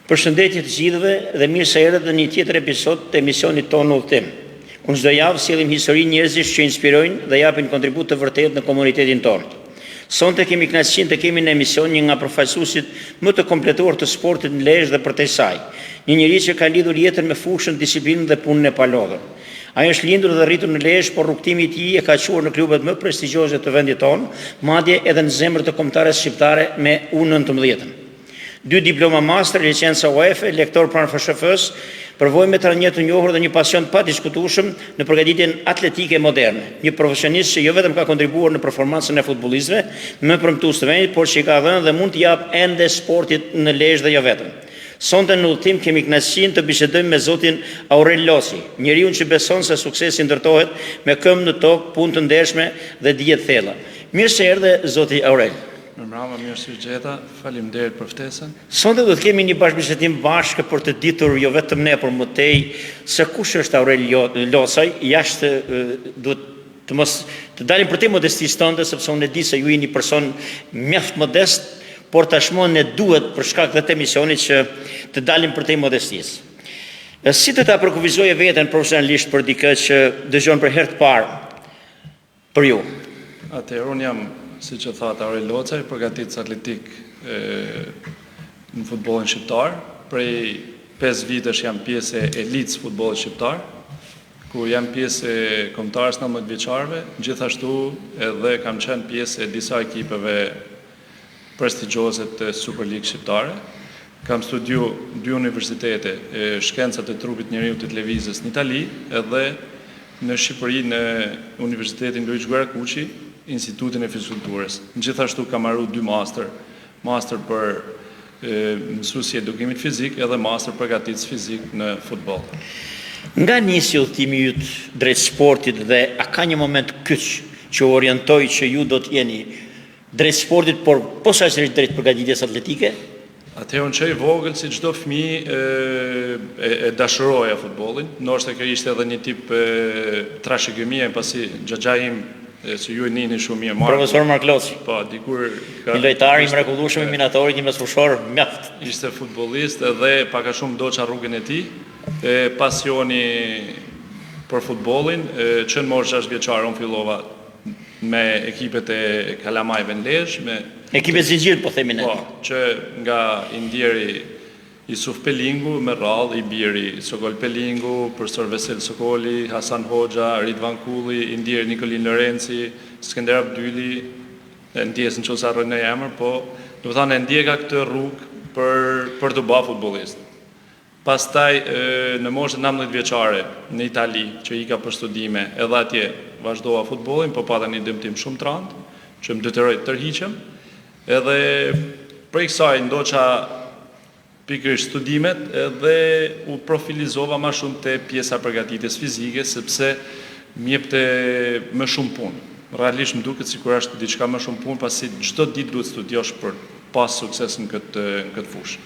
Përshëndetje të gjithëve dhe mirë se erdhët në një tjetër episod të emisionit tonë në Udhëtim. Unë çdo javë sjellim histori njerëzish që inspirojnë dhe japin kontribut të vërtetë në komunitetin tonë. Sonte kemi kënaqësinë të kemi në emision një nga përfaqësuesit më të kompletuar të sportit në Lezhë dhe përtej saj, një njerëz që ka lidhur jetën me fushën, disiplinën dhe punën e palodhur. Ai është lindur dhe rritur në Lezhë, por rrugtimi i tij e ka quar në klubet më prestigjioze të vendit tonë, madje edhe në zemër të kombëtares shqiptare me U19. 2 diploma master, licenca UEFA, lektor pranë FSHF-s, përvojë me trajner të njohur dhe një pasion pa diskutueshëm në përgatitjen atletike moderne. Një profesionist që jo vetëm ka kontribuar në performancën e futbollistëve, më premtues të vendit, por që i ka dhënë dhe mund të jap ende sportit në Lezhë dhe jo vetëm. Sonte në Udhëtim kemi kënaqësinë të bisedojmë me zotin Aurel Loci, njeriu që beson se suksesi ndërtohet me këmbë në tokë, punë të ndershme dhe dije të thella. Mirë se erdhe zoti Aurel. Mirëmbrëma, mirë se gjeta. Faleminderit për ftesën. Sonte do të kemi një bashkëbisedim bashkë për të ditur jo vetëm ne, por më tej se kush është Aurel Locaj, jashtë duhet të dalim për te modestisë tënde, sepse unë e di se ju jeni një person mjaft modest, por tashmë ne duhet për shkak të emisionit që të dalim për te modestisë. Si të ta përkufizoje veten profesionalisht për dikë që dëgjon për herë të parë për ju? Atëherë unë jam, siç e thatë, Aurel Locaj, përgatitës atletik në futbollin shqiptar. Prej 5 vitesh jam pjesë e elitës futbollit shqiptar, ku jam pjesë e kombëtarës 19 vjeçarëve, gjithashtu edhe kam qenë pjesë e disa ekipeve prestigjioze të Superligës shqiptare. Kam studiu 2 universitete, shkencat e trupit njeriut të lëvizjes në Itali, edhe në Shqipëri në Universitetin Luiç Guarakuçi, Institutin e Fizikulturës. Gjithashtu kam marrë 2 master për mësuesi edukimit fizik edhe master përgatitës fizik në futboll. Nga nisi udhëtimi yt drejt sportit dhe a ka një moment kyç që orientoi që ju do të jeni drejt sportit, por posaçërisht drejt përgatitjes atletike? Atëherë unë që i vogël si çdo fëmijë e dashuroja futbollin, ndoshta kjo ishte edhe një tip trashëgimie, pasi xhaxha im, se ju e njihni shumë mirë, Profesor Mark Loci. Po, dikur Një lojtar i mrekullueshëm i minatorit, një mesfushor mjaft. Ishte futbollist edhe pak a shumë doça rrugën e tij. Pasioni për futbollin, që në moshë 6 vjeçare unë fillova me ekipet e Kalamajve në Lezhë, ekipet zinxhirit po themi ne. Po, që nga i ndjeri Isuf Pelingu, me radhë i biri Sokol Pelingu, profesor Vesel Sokoli, Hasan Hoxha, Ridvan Kulli, i ndjeri Nikolin Lorenci, Skender Abdyli, ndjes në qësë arrojnë në emër, po do të thënë e ndjeka këtë rrugë për të bërë futbollist. Pastaj në moshën 19 vjeçare në Itali, që i ka për studime, edhe atje vazhdova futbollin, po pata një dëmtim shumë të rëndë, që më detyroi të tërhiqem, edhe prej kësaj ndoqa pikërisht studimet edhe u profilizova më shumë te pjesa përgatitjes fizike, sepse më jepte më shumë punë. Realisht më duket sikur është diçka më shumë punë, pasi çdo ditë duhet studiosh për pas sukses në këtë fushë.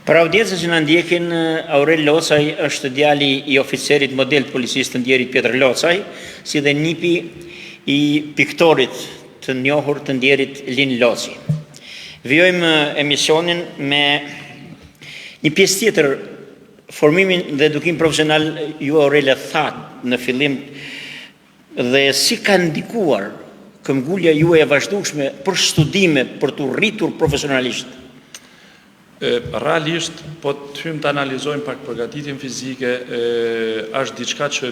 Për audiencën që na ndjekin, Aurel Locaj është djali i oficerit model të policisë të ndjerit Pjetër Locaj, si dhe nipi i piktorit të njohur të ndjerit Lin Loci. Vijojmë emisionin me një pjesë tjetër, formimin dhe edukim profesional. Ju Aurel e thatë në fillim, dhe si ka ndikuar këmbgulja juaj e vazhdueshme për studime, për të rritur profesionalisht? Realisht, po të hymë të analizojmë pak përgatitjen fizike, është diçka që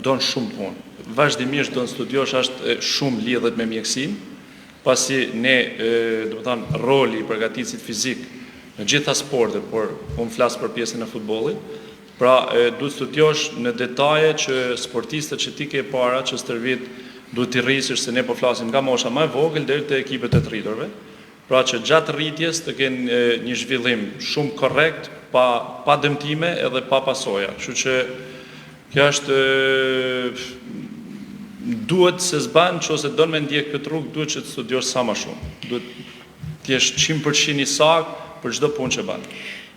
donë shumë punë. Vazhdimisht donë studiosh është shumë lidhet me mjekësinë, pasi ne, do të thënë, roli i përgatitësit fizik në gjitha sportet, por unë flasë për pjesën e futbollit, pra duhet studiosh në detaje që sportistët që ti ke para, që stërvit duhet t'i rrisësh, se ne po flasim nga mosha më e vogël deri te ekipet e të rriturve. Pra që gjatë rritjes të kenë një zhvillim shumë korrekt, pa dëmtime edhe pa pasoja. Kështu që kjo është duhet se zban që ose do në me ndjek këtë rrugë, duhet që të studiosh sa ma shumë. Duhet t'jesh 100% i saktë për çdo punë që ban.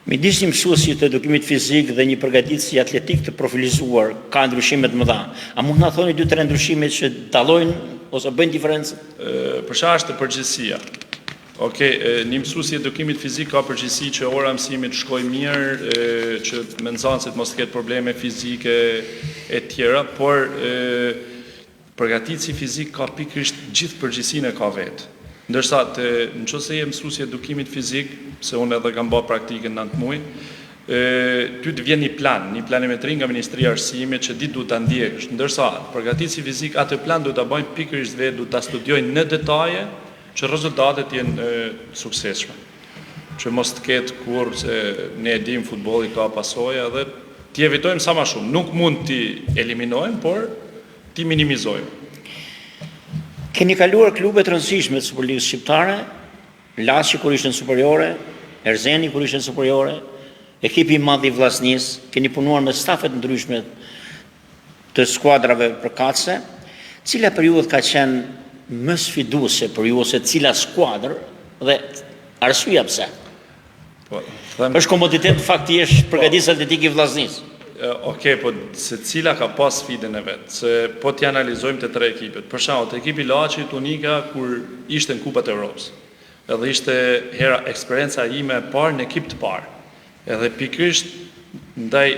Midis një mësuesi të edukimit fizik dhe një përgatitës atletik të profilizuar, ka ndryshime të mëdha. A mund na thoni 2-3 ndryshime që dallojnë ose bëjnë diferencë? Për çfarë është përgjegjësia? Një mësuesi i edukimit fizik ka përgjegjësi që ora mësimit shkoj mirë, që me nxënësit mos të ketë probleme fizike e tjera, por përgatitësi fizik ka pikërisht gjithë përgjegjësinë e ka vetë. Ndërsa nëse je mësuesi i edukimit fizik, se unë edhe kam bërë praktikën 9 muaj, ty të vjen një planimetri nga Ministria e Arsimit që ditë duhet ta ndjekësh. Ndërsa përgatitësi fizik atë plan duhet ta bëjnë pikërisht vetë, duhet ta studiojnë në detaje që rezultatet jenë suksesshme. Që mos të ketë kur se ne e dim futbolli ka pasoja dhe t'i evitojmë sa më shumë. Nuk mund t'i eliminojmë, por t'i minimizojmë. Keni kaluar klube të rëndësishme të Superligës shqiptare, Laçi kur ishte në superiore, Erzeni kur ishte në superiore, ekipi i madh i Vllaznisë, keni punuar me stafet ndryshme të skuadrave përkatëse. Cila periudhë ka qenë më sfiduese për ju ose cila skuadër dhe arsyeja pse? Është komoditet fakti është përgatitës atletik i Vllaznisë. Po se cila ka pas sfidën e vetë, se po t'i analizojmë të 3 ekipet. Për shembull, te ekipi Laçi unika kur ishte në Kupat e Evropës. Edhe ishte hera eksperienca ime e parë në ekip të parë. Edhe pikërisht ndaj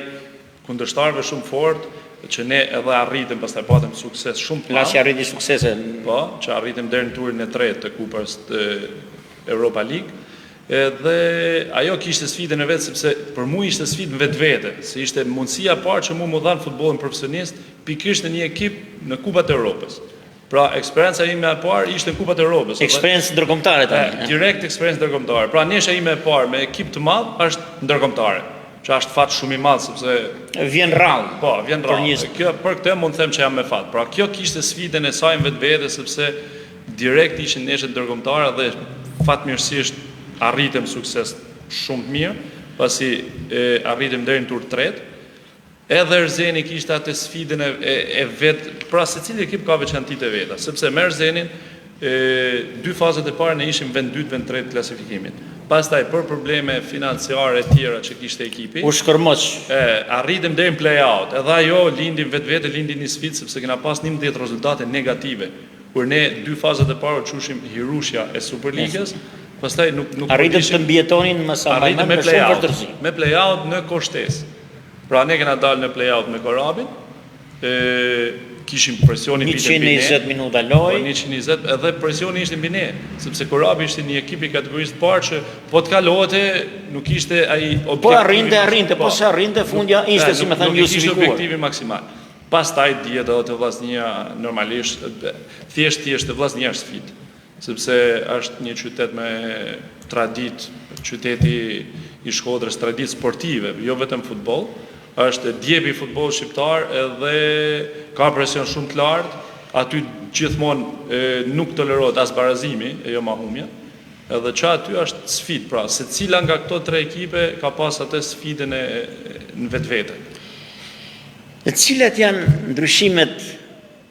kundërshtarëve shumë fort, që ne edhe arritëm, pastaj patëm sukses shumë të madh. Laçi arriti suksese. Po, që arritëm deri në turin e 3 të Kupës të Europa League. Dhe ajo kishte sfidën e vetë, sepse për mua ishte sfidë vetvete, se ishte mundësia parë që mu dhanë futbollin profesionist pikërisht në një ekip në Kupat e Evropës. Pra, eksperienca ime e parë ishte në Kupat e Evropës. Eksperiencë ndërkombëtare tani. Direkt eksperiencë ndërkombëtare. Pra, nesha ime e parë me ekip të madh është ndërkombëtare. Që është fat shumë i madh sepse vjen rrallë. Po, vjen rrallë. Kjo për këtë mund të them që jam me fat. Pra, kjo kishte sfidën e saj vetvete sepse direkt ishin nesha ndërkombëtare dhe fatmirësisht arritëm sukses shumë të mirë, pasi arritëm deri në tur 3. Edhe Erzeni kishte atë sfidën e vet, pra secili ekip ka veçantitë e veta, sepse me Erzenin 2 fazat e para ne ishim vend 2, vend 3 klasifikimit. Pastaj për probleme financiare e tjera që kishte ekipi, u shkërmoq. Arritëm deri në play-out. Edhe ajo lindi vetvete lindi një sfidë sepse kena pas 11 rezultate negative. Kur ne 2 fazat e para qushim hirushja e Superligës, pastaj nuk arritëm të mbjetonin me play-out. Me play-out në Koshtesë. Pra ne kena dalë në play-out me Korabin. Kishim presionin mbi ne. 120 minuta lojë. 120 edhe presioni ishte mbi ne, sepse Korabi ishte një ekip i kategorisë të parë që po të kalote, nuk ishte ai objektiv. Po arrinte, po se arrinte fundja ishte si më thënë justifikuar. Nuk ishte objektivi maksimal. Pastaj dihet edhe te Vllaznia normalisht thjesht te Vllaznia është sfidë, sepse është një qytet me traditë, qyteti i Shkodrës, traditë sportive, jo vetëm futboll. Është djepi futboll shqiptar edhe ka presion shumë të lartë, aty gjithmonë nuk tolerohet as barazimi, e jo mahumja, edhe që aty është sfidë, pra, se cila nga këto 3 ekipe ka pas atë sfidën në vetvete. Dhe cilat janë ndryshimet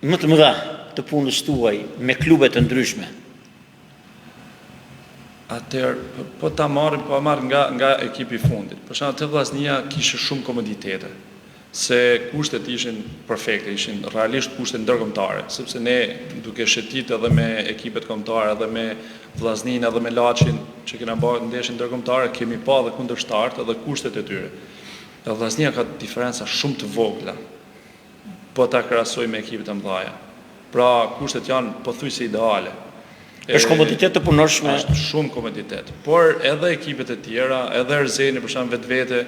më të mëdha të punës tuaj me klube të ndryshme? Atëherë, po ta marrim nga ekipi i fundit. Për shembull, te Vllaznia kishte shumë komoditete, se kushtet ishin perfekte, ishin realisht kushte ndërkombëtare, sepse ne duke shëtit edhe me ekipet kombëtare, edhe me Vllaznin, edhe me Laçin, që kena bërë ndeshje ndërkombëtare, kemi pa edhe kundërshtartë edhe kushtet e tyre. Dhe Vllaznia ka diferenca shumë të vogla, po ta krahasoj me ekipet e mëdha. Pra, kushtet janë pothuajse ideale. Është komoditet të punëshme. Është shumë komoditet. Por edhe ekipet e tjera, edhe Erzeni për shembull vetvete,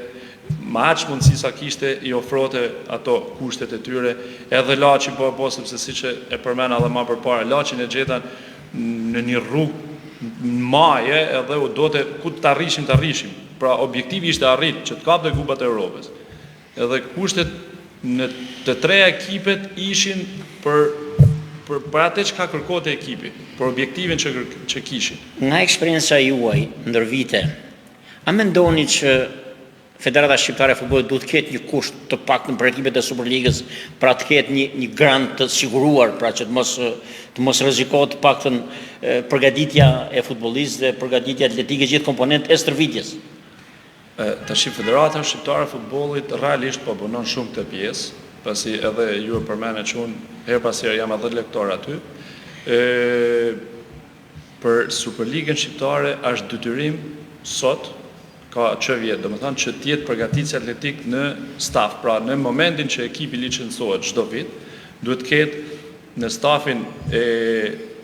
me aq mundësi sa kishte i ofrote ato kushtet e tyre, edhe Laçi po sepse siç e përmend edhe më përpara, Laçin e gjetan në një rrugë maje edhe u dote ku të arrishim. Pra objektivi ishte arrit që të kapte Kupat e Evropës. Edhe kushtet në të 3 ekipet ishin për atë që ka kërkote ekipi, për objektivin që kishin. Nga eksperienca juaj ndër vite, a mendoni që Federata Shqiptare e Futbollit duhet të ketë një kusht të paktën për ekipet e Superligës, pra të ketë një grant të siguruar, pra që të mos rrezikohet të paktën përgatitja e futbollistëve, përgatitja atletike, gjithë komponent e stërvitjes? Tash Federata Shqiptare e Futbollit realisht po punon shumë këtë pjesë, pasi edhe ju e përmenet që unë her pas herë jam edhe lektor aty. për Superligën shqiptare është detyrim sot ka çështje, domethënë që të jetë përgatitje atletik në staf. Pra në momentin që ekipi licencohet çdo vit, duhet të ketë në stafin e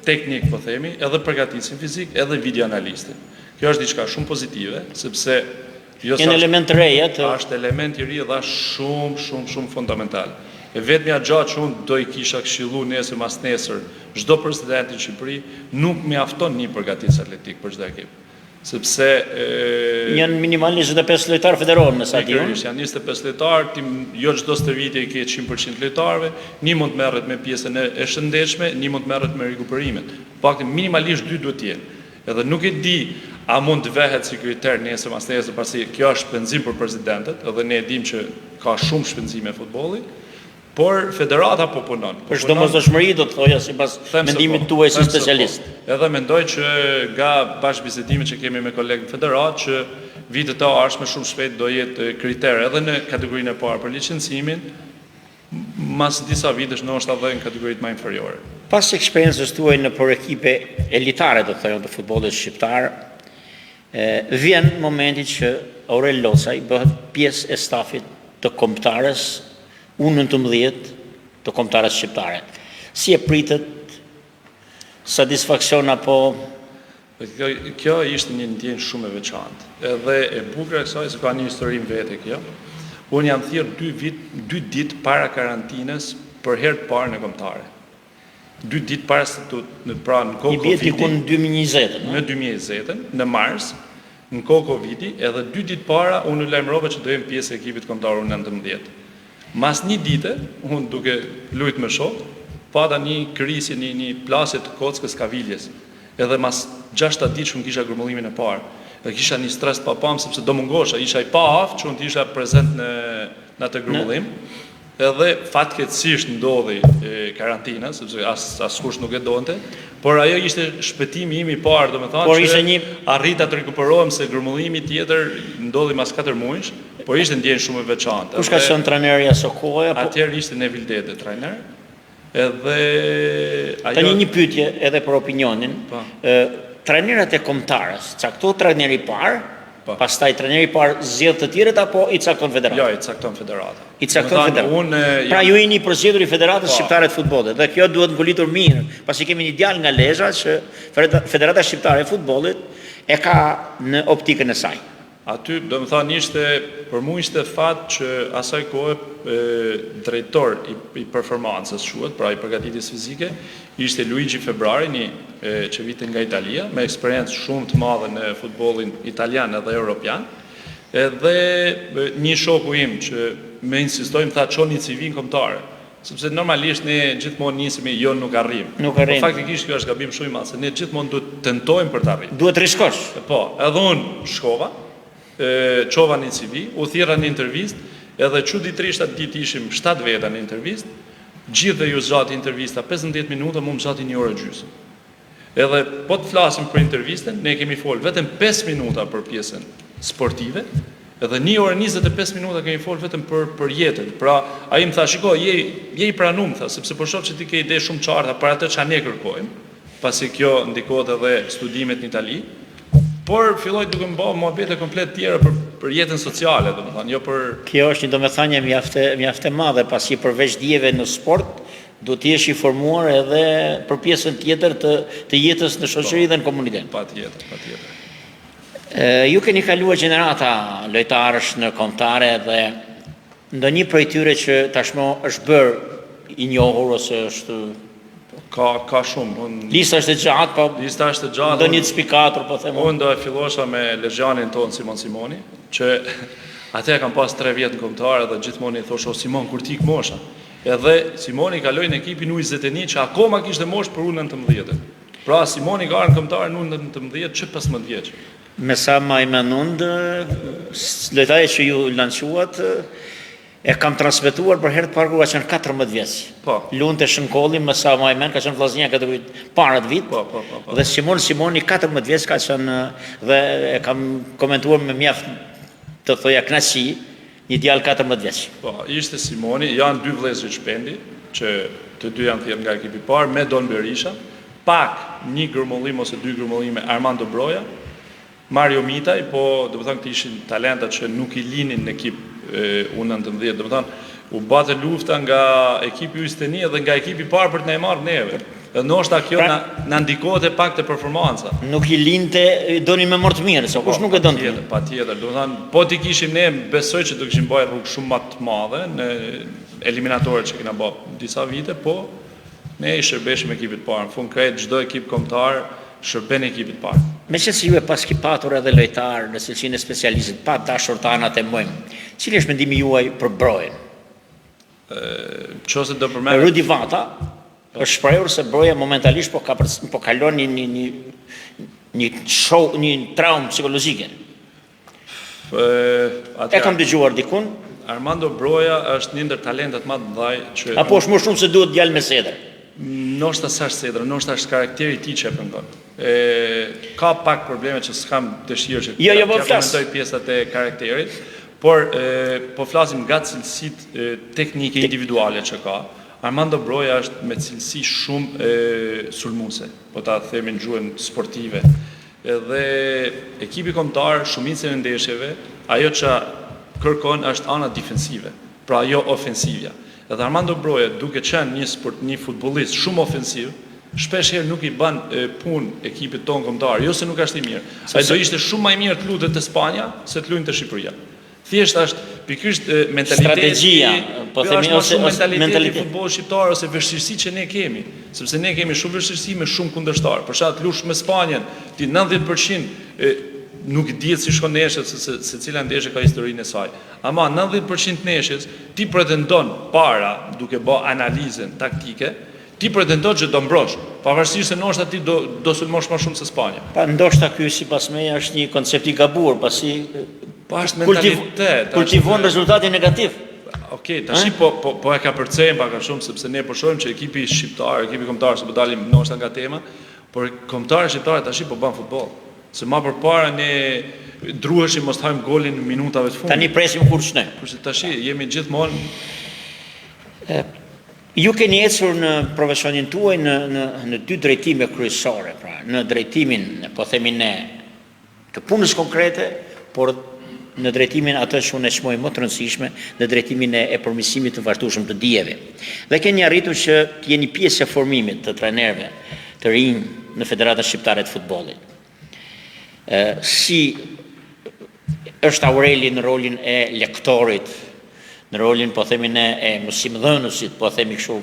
teknik, po themi, edhe përgatitjen fizik, edhe video analistin. Kjo është diçka shumë pozitive, sepse Janë element të reja është element i ri dhe është shumë fundamental. E vetmja gjatë që unë do i kisha këshillu nesër mas nesër çdo presidentin në Shqipëri, nuk mjafton një përgatitje atletik për çdo ekip. Sepse janë minimal 25 lojtarë federohen në sa di unë. Janë 25 lojtarë, jo çdo stërvitje i ke 100% lojtarëve, një mund të merret me pjesën e shëndetshme, një mund të merret me rikuperimet. Pakti minimalisht 2 duhet të jenë. Edhe nuk e di a mund të vehet si kriter nesër mas nesër, pasi kjo është shpenzim për presidentët, edhe ne e dim që ka shumë shpenzime futbolli, por federata po punon. Për domosdoshmëri do të thoja sipas mendimit tuaj si specialist. Edhe mendoj që nga bashkëbisedimet që kemi me kolegën federat që vitet e ardhshme shumë shpejt do jetë kriter edhe në kategorinë e parë për licencimin, mas disa vitesh ndoshta edhe në kategoritë më inferiore. Pas eksperiencës tuaj në për ekipe elitare, do të thojmë, të futbollit shqiptar, vjen momenti që Aurel Locaj bëhet pjesë e stafit të kombëtarës U19 të kombëtarës shqiptare. Si e pritet, satisfaksion apo? Kjo ishte një ndjenjë shumë e veçantë. Edhe e bukur e kësaj se ka një histori vete kjo. Unë jam thirrë 2 ditë para karantinës për herë të parë në kombëtare. 2 ditë para se në kohë Covidi. Në 2020. Në 2020, në mars, në kohë Covidi, edhe 2 ditë para unë u lajmërova që do jem pjesë e ekipit kombëtar U19. Mas një dite, unë duke lujt me shok, pata një krisje, një plasje të kockës kaviljes. Edhe mas 6 ditë që unë kisha grumullimin e parë. Dhe kisha një stres pa pam, sepse do mungosha, isha i pa aftë që unë t'isha prezent në të grumullim. Edhe fatkeqësisht ndodhi karantina, sepse askush nuk e donte, por ajo ishte shpëtimi im i parë, domethënë që arrita të rikuperohem se grumullimi tjetër ndodhi mas 4 muajsh, por ishte ndjenjë shumë e veçantë. Kush ka qenë trajneri asaj kohe? Atëherë ishte Nevil Dede trajner. Edhe ajo tani një pyetje edhe për opinionin. Trajnerët e kombëtarës, cakton trajneri i parë, pastaj trajneri i parë zgjedh të tjerët apo i cakton federata? Jo, i cakton federata. I cakton federata. Pra ju jeni i përzgjedhur i Federatës Shqiptare të Futbollit dhe kjo duhet ngolitur mirë, pasi kemi një djalë nga Lezhë që Federata Shqiptare e Futbollit e ka në optikën e saj. Aty, do më thënë, për mu ishte fat që asaj kohë drejtor i performancës shuhet, pra i përgatitjes fizike, ishte Luigi Febrari, që vite nga Italia, me eksperiencë shumë të madhe në futbolin italian edhe europian, edhe një shoku im që me insistojmë tha qoni CV në kombëtare, sepse normalisht ne gjithmonë nisemi jo nuk arrim. Po faktikisht kjo është gabim shumë i madh, se ne gjithmonë duhet tentojmë për të arritur. Duhet rishkosh. Po, edhe unë shkova, qova një CV, u thira një intervist, edhe çuditërisht atë ditë ishim 7 veta në intervist, gjithë dhe ju zgjati intervista 15 minuta, mu më zgjati 1 orë gjysmë. Edhe po të flasim për intervistën, ne kemi folë vetëm 5 minuta për pjesën sportive, edhe 1 orë 25 minuta kemi folë vetëm për jetën. Pra, ai më tha, shiko, je i pranum, tha, sepse për shoh që ti ke ide shumë qarta për atë çfarë ne kërkojmë, pasi kjo ndikohet edhe studimet në Itali. Por filloi duke më bëu muhabete komplet tjera për jetën sociale, domethënë, jo për Kjo është një domethënie mjaft e madhe, pasi përveç dijeve në sport, do të jesh i formuar edhe për pjesën tjetër të jetës në shoqëri dhe në komunitet. Patjetër. Ju keni kaluar gjenerata lojtarësh në kombëtare dhe ndonjë prej tyre që tashmë është bërë i njohur ose është Ka shumë. Lista është e gjatë, po. Lista është e gjatë. Do një të spikatur, po them. Unë do e fillosha me lezhjanin tonë Simon Simoni, që atë kam pas 3 vjet në kombëtare dhe gjithmonë i thosha, o Simon, kur ti mosha. Edhe Simoni kaloi në ekipin U21 që akoma kishte moshë për U19. Pra Simoni ka ardhur në kombëtare në U19 që 15 vjeç. Me sa më i mendon, lojtarët që ju lançuat e kam transmetuar për herë të parë kur ka qenë 14 vjeç. Po. Lunte Shënkolli, më sa më mend, ka qenë vllaznia kategoritë para të vit. Po. Dhe Simoni 14 vjeç ka qenë dhe e kam komentuar me mjaft të thoja kënaqësi, një djalë 14 vjeç. Po, ishte Simoni, janë 2 vëllezër shpendi, që të dy janë thirrë nga ekipi i parë me Don Berisha, pak një gërmollim ose dy gërmollime Armando Broja, Mario Mitaj, po do të thonë këto ishin talenta që nuk i linin në ekip U19, do të thonë u bate lufta nga ekipi U21 dhe nga ekipi i parë për të na marrë neve. Dhe ndoshta kjo na ndikohet pak te performanca. Nuk i linte, donin me më të mirë, se kush nuk e don. Patjetër, do të thonë, po ti kishim ne, besoj që do kishim bërë rrugë shumë më të madhe në eliminatorët që kena bërë disa vite, po ne i shërbeshim ekipit parë. Në fund krejt çdo ekip kombëtar shërben ekipit parë. Meqense ju e paski patur edhe lojtar në cilësinë e specialistit, pa dashur të anat e mojmë. Cili është mendimi juaj për Brojen? Qose do përmend Rudi Vata është shprehur se Broja momentalisht po kalon një show, një traumë psikologjike. E kam dëgjuar dikun. Armando Broja është një ndër talentet më të mëdhaj që apo është më shumë se duhet djalë me sedër. Ndoshta sa sedër, ndoshta është karakteri i tij që e pengon. Ka pak probleme që s'kam dëshirë që jo, po komentoj pjesat e karakterit, por po flasim nga cilësitë teknike individuale që ka. Armando Broja është me cilësi shumë sulmuese, po ta themi në gjuhën sportive. Edhe ekipi kombëtar, shumicën e ndeshjeve, ajo që kërkon është ana defensive, pra jo ofensivja. Edhe Armando Broja, duke qenë një futbollist shumë ofensiv, shpesh herë nuk i bën punë ekipit ton kombëtar, jo se nuk është i mirë. Ai do ishte shumë më i mirë të lutet te Spanja se të luajë te Shqipëria. Thjesht është pikërisht mentaliteti, strategjia, po themi ose mentaliteti i futbollit shqiptar ose vështirësi që ne kemi, sepse ne kemi shumë vështirësi me shumë kundërshtar. Për shkak të lush me Spanjën, ti 90% nuk dihet si shkon ndeshja se cila ndeshje ka historinë e saj. Ama 90% ndeshjes ti pretendon para duke bë analizën taktike, ti pretendon që do mbrosh, pavarësisht se ndoshta ti do sulmosh më shumë se Spanja. Pa ndoshta ky sipas meja është një koncept i gabuar, pasi është mentalitet. Kultivon rezultati negativ. Okej, tash po e ka përcejmë pak a shumë sepse ne po shohim që ekipi shqiptar, ekipi kombëtar, se po dalim ndoshta nga tema, por kombëtarët shqiptarë tash po bën futboll. Se më përpara ne druheshim mos hajm golin në minutave të fundit. Tani presim kur ç'ne. Kurse tash jemi gjithmonë ju keni ecur në profesionin tuaj në dy drejtime kryesore, pra në drejtimin, po themi ne, të punës konkrete, por në drejtimin atë që unë e shmoj më të rëndësishme, në drejtimin e përmirësimit të vazhdueshëm të dijeve. Dhe keni arritur që të jeni pjesë e formimit të trajnerëve të rinj në Federatën Shqiptare të Futbollit. Si është Aureli në rolin e lektorit, në rolin, po themi ne, e mësimdhënësit, po themi kështu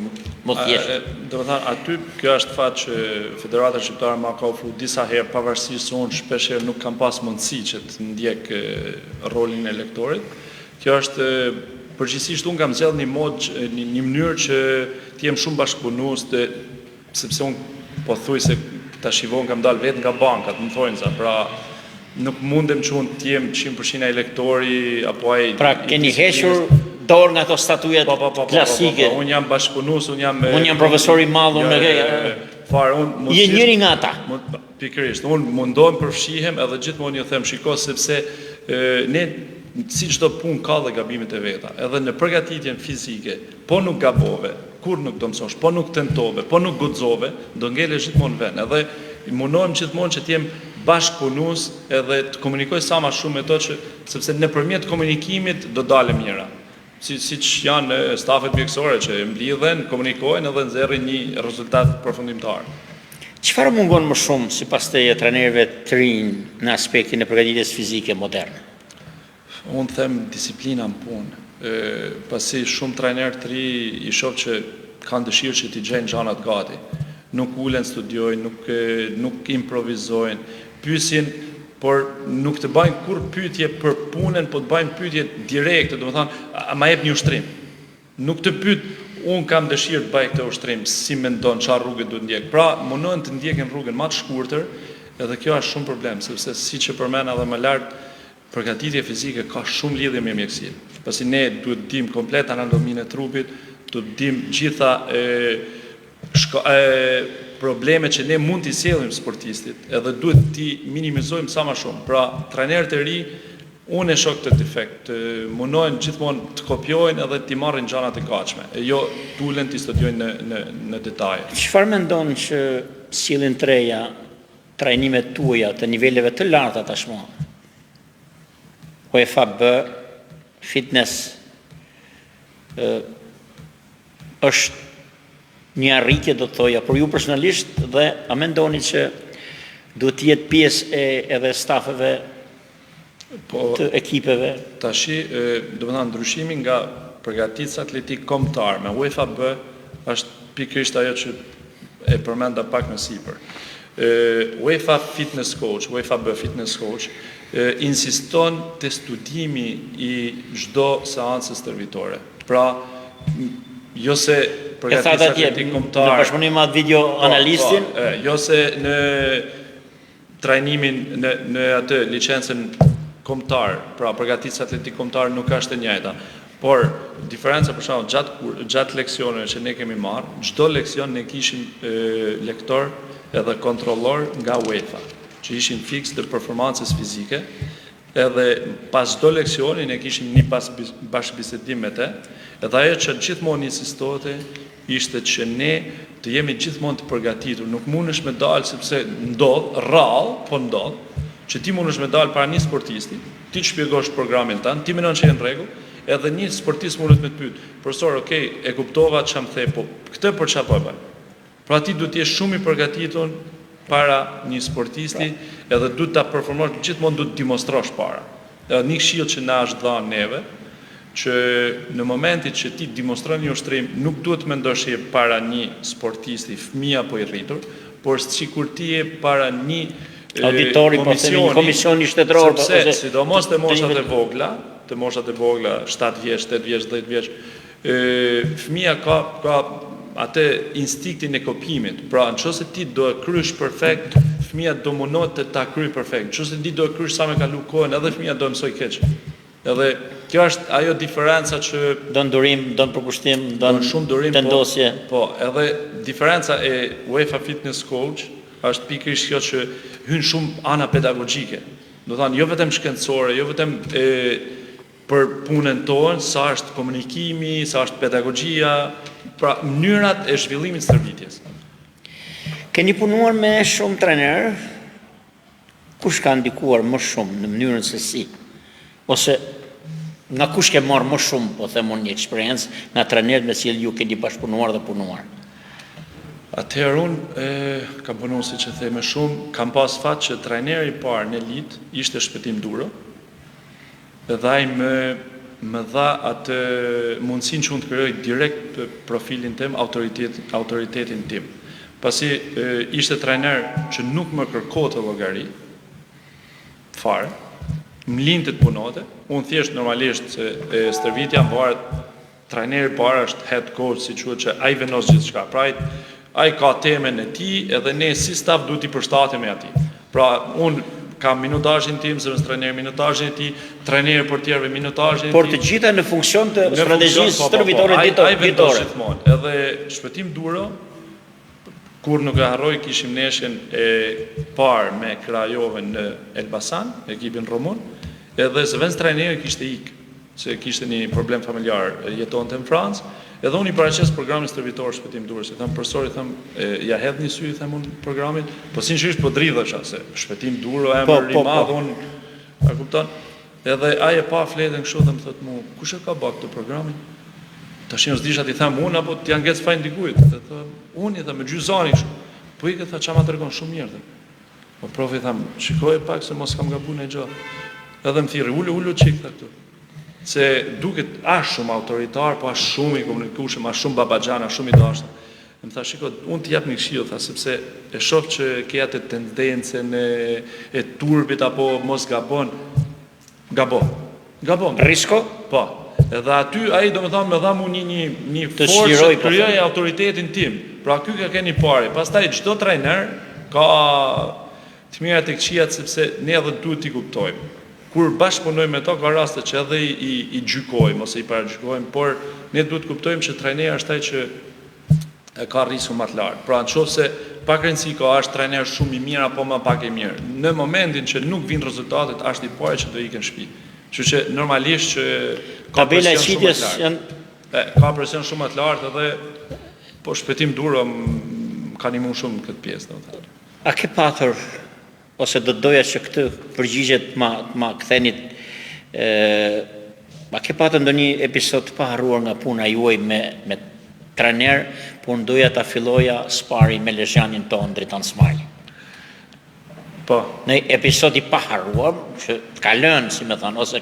më thjeshtë. Do të thënë, aty kjo është fat që Federata Shqiptare ma ka ofruar disa herë, pavarësisht se unë shpesh herë nuk kam pas mundësi që të ndjek rolin e lektorit. Kjo është përgjithsisht unë kam zgjedhur një mënyrë që të jem shumë bashkëpunues, sepse unë po thuaj se tash i kam dalë vetë nga bankat, më thonë sa, pra nuk mundem që unë të jem 100% ai lektori apo ai. Pra keni hequr dorë nga ato statujat klasike. Unë jam bashkëpunues, unë jam profesor i madh me je njëri nga ata. Pikërisht, unë mundohem përfshihem edhe gjithmonë ju them shiko sepse ne si çdo punë ka dhe gabimet e veta. Edhe në përgatitjen fizike, po nuk gabove, kur nuk do mësosh, po nuk tentove, po nuk guxove, do ngelesh gjithmonë vend. Edhe mundohem gjithmonë që të jem bashkëpunues edhe të komunikoj sa më shumë me to sepse nëpërmjet komunikimit do dalë mira. Siç janë stafet mjekësore që mblidhen, komunikojnë edhe nxjerrin një rezultat përfundimtar. Çfarë mungon më shumë sipas teje trajnerëve të rinj në aspektin e përgatitjes fizike moderne? Unë them disiplina në punë. Pasi shumë trajnerë të ri i shoh që kanë dëshirë që t'i gjejnë gjanat gati. Nuk ulen studiojnë, nuk improvizojnë, pyesin, por nuk të bajnë kur pyetje për punën, po të bajnë pyetje direkte, do të thonë, a ma jep një ushtrim. Nuk të pyet, unë kam dëshirë të baj këtë ushtrim, si mendon, çfarë rrugë duhet ndjek. Pra, mundohen të ndjekin rrugën më të shkurtër, edhe kjo është shumë problem, sepse siç e përmend edhe më lart, përgatitja fizike ka shumë lidhje me mjekësinë. Pasi ne duhet dim komplet anatominë e trupit, duhet dim gjitha probleme që ne mund t'i sjellim sportistit, edhe duhet t'i minimizojmë sa më shumë. Pra, trajnerët e ri, unë e shoh këtë defekt, të munojnë gjithmonë të kopjojnë edhe të marrin gjanat e gatshme, e jo tulen të studiojnë në detaje. Çfarë mendon që sillin treja trajnimet tuaja të niveleve të larta tashmë? UEFA B, fitness, është një arritje do të thoja, por ju personalisht dhe a mendoni që duhet të jetë pjesë edhe stafeve të ekipeve? Tashi, do të thënë ndryshimi nga përgatitja atletik kombëtar me UEFA B është pikërisht ajo që e përmenda pak më sipër. UEFA Fitness Coach, UEFA B Fitness Coach, insiston të studimi i çdo seancë stërvitore. Pra, jo se përgatitja atletik kombëtar. Në bashkëpunim me video analistin, jo se në trajnimin në atë licencën kombëtar, pra përgatitja atletik kombëtar nuk është e njëjta. Por diferenca për shembull gjatë leksioneve që ne kemi marrë, çdo leksion ne kishim lektor edhe kontrollor nga UEFA, që ishin fiks të performancës fizike, edhe pas çdo leksioni ne kishim një bashkëbisedim me te, edhe ajo që gjithmonë insistohte ishte që ne të jemi gjithmonë të përgatitur, nuk mundesh me dalë sepse ndodh rrallë, po ndodh, që ti mundesh me dalë para një sportisti, ti të shpjegosh programin tënd, ti mendon që je në rregull, edhe një sportist mundet me të pyet, profesor, okay, e kuptova ç'am the, po këtë për çfarë po e bën? Pra ti duhet të jesh shumë i përgatitur para një sportisti, edhe duhet ta performosh, gjithmonë duhet të demonstrosh para. Edhe një këshill që na është dhënë neve, që në momentin që ti demonstron një ushtrim, nuk duhet të mendosh je para një sportisti, fëmijë apo i rritur, por sikur ti je para një auditori, po themi një komisioni shtetëror, sepse sidomos te moshat e vogla, 7 vjeç, 8 vjeç, 10 vjeç, fëmia ka atë instinktin e kopjimit. Pra, nëse ti do e krysh perfekt, fëmia do mundohet të ta kryej perfekt. Nëse ti do e krysh sa më kalu kohën, edhe fëmia do mësoj keq. Edhe kjo është ajo diferenca që don durim, don përkushtim, don shumë durim, vendosje. Po, edhe diferenca e UEFA Fitness Coach është pikërisht kjo që hyn shumë ana pedagogjike. Do thënë, jo vetëm shkencore, jo vetëm për punën tonë, sa është komunikimi, sa është pedagogjia, pra mënyrat e zhvillimit stërvitjes. Keni punuar me shumë trajnerë? Kush ka ndikuar më shumë në mënyrën se si? Ose nga kush ke marrë më shumë, po them unë, një eksperiencë nga trajnerët me cilë ju keni bashkëpunuar dhe punuar? Atëherë unë kam punuar, siç e them, shumë, kam pas fat që trajneri i parë në elit ishte Shpëtim Duro. Edhe ai më dha atë mundësinë që unë të krijoj direkt profilin tim, autoritetin tim. Pasi ishte trajner që nuk më kërkonte llogari fare, më linte të punote, unë thjesht normalisht se stërvitja varet, trajneri parë është head coach, si quhet, që ai vendos gjithçka. Pra ai ka temën e tij, edhe ne si staf duhet i përshtatemi atij. Pra unë kam minutazhin tim, zëvendës trajner minutazhin e tij, trajneri portierëve minutazhin e tij. Por të gjitha në funksion të strategjisë stërvitore ditore. Edhe Shpëtim Duro, kur nuk e harroj, kishim neshjen e parë me Krajovën në Elbasan, ekipin rumun, edhe zëvendës trajneri kishte ikë, se kishte një problem familjar, jetonte në Francë. Edhe unë i paraqes programin stërvitor Shpëtim Durrës, i them profesori, ja hedh një sy, i them unë programin, po sinqerisht po dridhesha se Shpëtim Durrë, emër i madh, unë, a kupton? Edhe ai e pa fletën kështu dhe më thotë mua, kush e ka bërë këtë programin? Tash unë s'disha ti them unë apo ti ngec fajin dikujt. Unë i them me gjyzani kështu. Po i tha çama tregon shumë mirë. Po profi tham, shikoj pak se mos kam gabuar në gjë. Edhe më thirrë, ulu çik tha këtu. Se duket as shumë autoritar, po as shumë i komunikueshëm, as shumë babaxhan, as shumë i dashur. Më tha, shiko, unë t'i jap një këshill, tha, sepse e shoh që ke atë tendencën e turbit apo mos gabon. Gabon. Risko? Po. Edhe aty ai domethënë më dha mua një forcë të krijoj autoritetin tim. Pra ky ka keni parë. Pastaj çdo trajner ka të mirat e këqijat, sepse ne edhe duhet t'i kuptojmë. Kur bashkëpunojmë me to, ka raste që edhe i gjykojmë ose i paragjykojmë, por ne duhet kuptojmë që trajneri është ai që ka rrisku më të lartë. Pra nëse pak rëndësi ka është trajner shumë i mirë apo më pak i mirë, në momentin që nuk vijnë rezultatet, është i parë që do ikën në shtëpi. Kështu që normalisht që ka Tabela e presion shumë qitjes të lartë. janë Ka presion shumë të lartë edhe po shpëtim duro ka ndihmuar shumë në këtë pjesë, domethënë. a ke patur ose do doja që këtë përgjigjet ma ktheni a ke patur ndonjë episod të paharruar nga puna juaj me trajner, por doja ta filloja spari me Lezhanin ton Dritan Smajli. Po, Në episod i paharruar që ka lënë, si më thënë, ose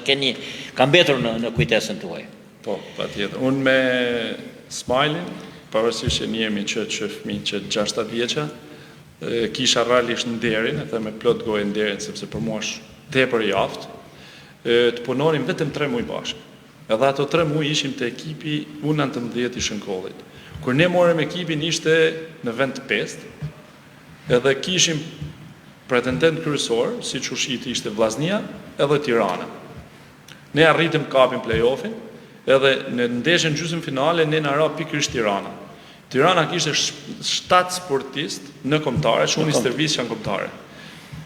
ka mbetur në kujtesën tuaj. po, patjetër. Unë me Smajlin, pavarësisht që jemi që fëmijë që 6-7 vjeça, kisha realisht nderin, edhe me plot gojë nderin sepse për mua është tepër i aftë. Të punonim vetëm 3 muaj bashkë. Edhe ato 3 muaj ishim te ekipi U19 i Shënkollit. Kur ne morëm ekipin ishte në vend të 5, edhe kishim pretendent kryesor, siç u shiti ishte Vllaznia edhe Tirana. Ne arritëm kapim play-offin, edhe në ndeshjen gjysmë finale ne na ra pikërisht Tirana. Tirana kishte 7 sportist në kombëtare, shumë i stërvis janë kombëtare.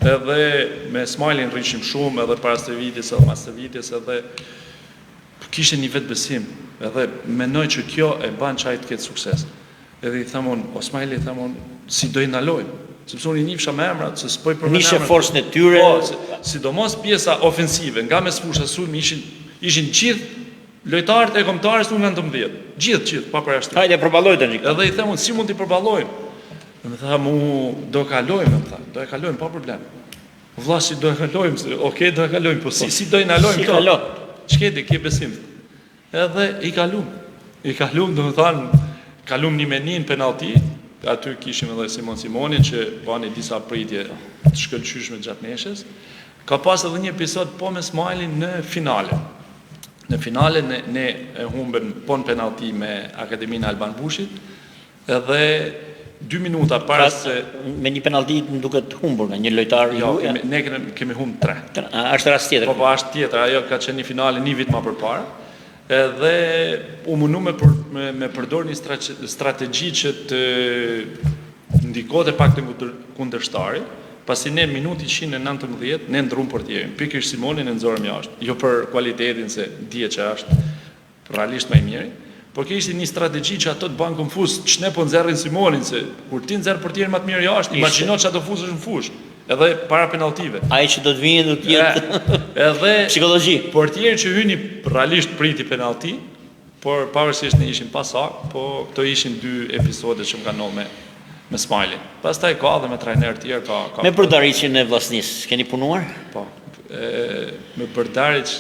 Edhe me Smajlin rrishim shumë, edhe para stërvitjes edhe mas stërvitjes, edhe kishte një vetë besim, edhe mendoj që kjo e ban çaj të ketë sukses. Edhe i thamon, o Smajli, i thamon, si do i ndalojmë? Sepse unë i njihsha me emrat, se s'poj për Nishe forcën e tyre. Po, sidomos pjesa ofensive, nga mes fusha sulmi ishin gjithë lojtarët e kombëtarës U19. Gjithë, pa përjashtim. Hajde përballoj tani. Edhe i them unë, si mund t'i përballojmë? Më tha, do kalojmë, më tha, do e kalojmë, pa problem. Vlla, si do e kalojmë, okej, do e kalojmë, po si do i ndalojmë Si këto? kalon? Ç'keti, ke besim. Edhe i kalum, do të thanë, kalum një menin penalti, aty kishim edhe Simonin që bani disa pritje të shkëlqyshme gjatë neshës. Ka pas edhe një episod po me Smajlin në finale. Në finale ne e humbëm po në penalti me Akademinë Alban Bushit, edhe 2 minuta para se... Me një penalti më duket humbur nga një lojtar Jo, ju. ne kemi humbë 3. Është rast tjetër. Po, është tjetër, ajo ka qenë një finale një vit më përpara. Edhe u mundu me përdor një strategji që të ndikote pak të kundërshtari, pasi ne minuti 119, ne ndrum portierin, pikërisht Simonin e nxorëm jashtë, jo për kualitetin se dihet që është realisht më i miri, por kishte një strategji që ato të banë konfuz, ç'ne po nxerrin Simonin, se kur ti nxerr portierin më të mirë jashtë, imagjino ç'a do fuzësh në fushë, edhe para penaltive. Ai që do të vinë do të jetë Edhe psikologji. portieri që hyni realisht priti penalti, por pavarësisht ne ishim pa sak, po këto ishin 2 episode që më kanë ndodhur me Smajlin. Pastaj ka edhe me trajner të tjerë ka Me përdariqin e Vllaznisë, keni punuar? po. Me Përdariç